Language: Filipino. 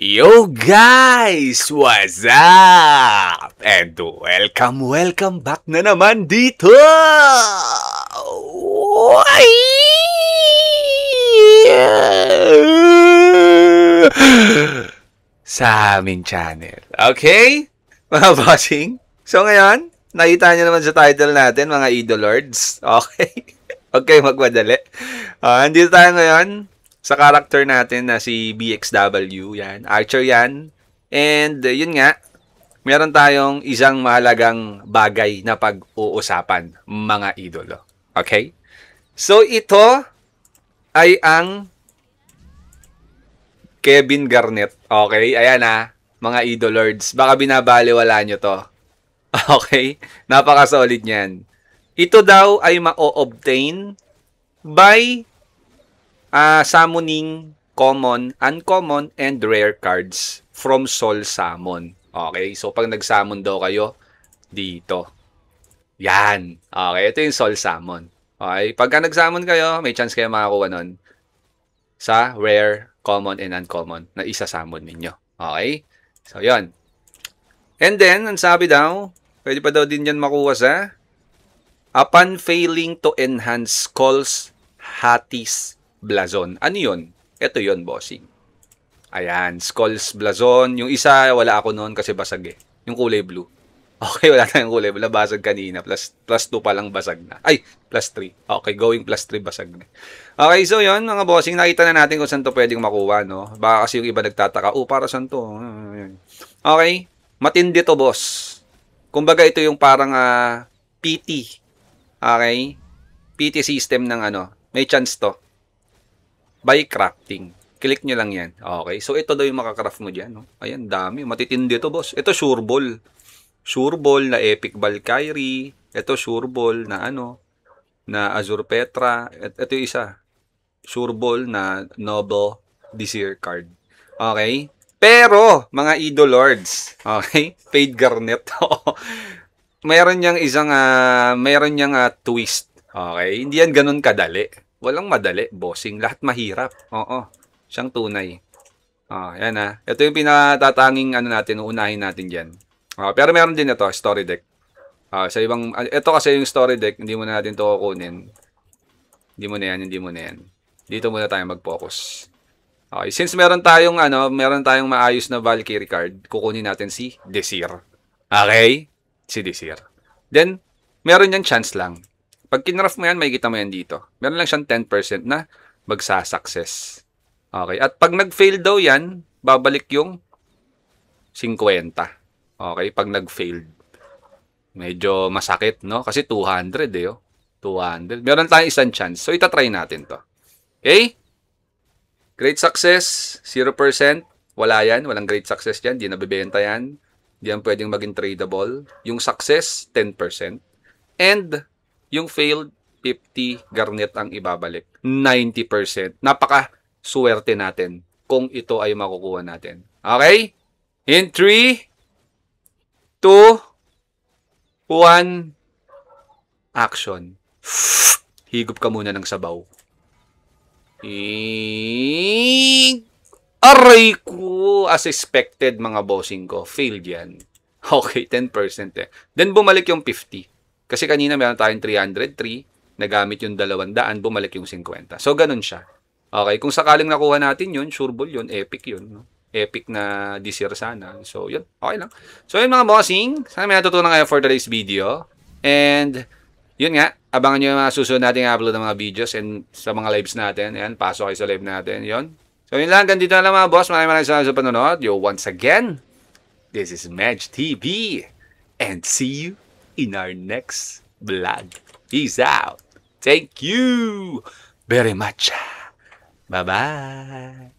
Yo guys! What's up? And welcome back na naman dito! Ay! Sa aming channel. Okay? Mga bossing? So ngayon, nakita nyo naman sa title natin, mga idolords. Okay? Okay, magmadali. Andito tayo ngayon sa character natin na si BXW, yan. Archer yan. And yun nga, meron tayong isang mahalagang bagay na pag-uusapan, mga idolo. Okay? So ito ay ang Kevin Garnett. Okay? Ayan mga idolords. Baka binabaliwala nyo to. Okay? Napaka-solid niyan. Ito daw ay ma-obtain by summoning common, uncommon, and rare cards from Soul Summon. Okay? So, pag nag-summon daw kayo, dito. Yan. Okay? Ito yung Soul Summon. Okay? Pagka nag-summon kayo, may chance kayo makakuha nun sa rare, common, and uncommon na isa-summon ninyo. Okay? So, yon. And then, ang sabi daw, pwede pa daw din yan makuha sa upon failing to enhance Skull's Hatties Blazon. Ano yun? Ito yun, bossing. Ayan, Skull's Blazon. Yung isa, wala ako noon kasi basag eh. Yung kulay blue. Okay, wala tayong kulay blue. Basag kanina. Plus 2 pa lang basag na. Ay, plus 3. Okay, going plus 3 basag na. Okay, so yun, mga bossing. Nakita na natin kung saan to pwedeng makuha, no? Baka kasi yung iba nagtataka, para saan to? Okay, matindi to, boss. Kumbaga, ito yung parang PT. Okay? PT system ng may chance to. By crafting. Click nyo lang yan. Okay. So, ito daw yung makacraft mo dyan. No? Ayan, dami. Matitindi to, boss. Ito, Sure Ball. Sure Ball na Epic Valkyrie. Ito, Sure Ball na na Azure Petra. Ito yung isa. Sure Ball na Noble Desire card. Okay. Pero, mga idolords. Okay. Fade Garnet. Meron niyang isang, meron niyang twist. Okay. Hindi yan ganun kadali. Walang madali, bossing. Lahat mahirap. Oo. Siyang tunay. Yan Ito yung pinatatanging natin, uunahin natin dyan. Pero meron din ito, story deck. Sa ibang, ito kasi yung story deck, hindi mo na natin ito kukunin. Hindi mo na yan. Dito muna tayo mag-focus. Okay, since meron tayong, meron tayong maayos na Valkyrie card, kukunin natin si Desire. Okay? Si Desire. Then, meron yan chance lang. Pag kinraft mo yan, may kita mo yan dito. Meron lang siyang 10% na magsa-success. Okay. At pag nag-fail daw yan, babalik yung 50. Okay. Pag nag-failed. Medyo masakit, no? Kasi 200 eh, 200. Meron tayong isang chance. So, itatry natin to. Okay? Great success, 0%. Wala yan. Walang great success yan. Di nabibenta yan. Di yan pwedeng maging tradable. Yung success, 10%. And yung failed, 50 garnet ang ibabalik. 90%. Napaka-swerte natin kung ito ay makukuha natin. Okay? In 3, 2, 1, action. Higop ka muna ng sabaw. Aray ko! As expected, mga bossing ko. Failed yan. Okay, 10% eh. Then bumalik yung 50. Kasi kanina meron tayong 303, nagamit yung 200, bumalik yung 50. So, ganun siya. Okay, kung sakaling nakuha natin yun, Sure Ball yun, epic yun. No? Epic na Desire sana. So, yun, okay lang. So, yun mga bossing, sana may natutunan kayo for today's video. And, yun nga, abangan nyo yung mga susunod nating upload ng mga videos and sa mga lives natin. Ayan, pasok kayo sa live natin. Yun. So, yun lang. Ganito na lang mga boss. Maraming salamat sa panonood. Yo, once again, this is Medj TV. And see you in our next vlog. Peace out. Thank you very much. Bye-bye.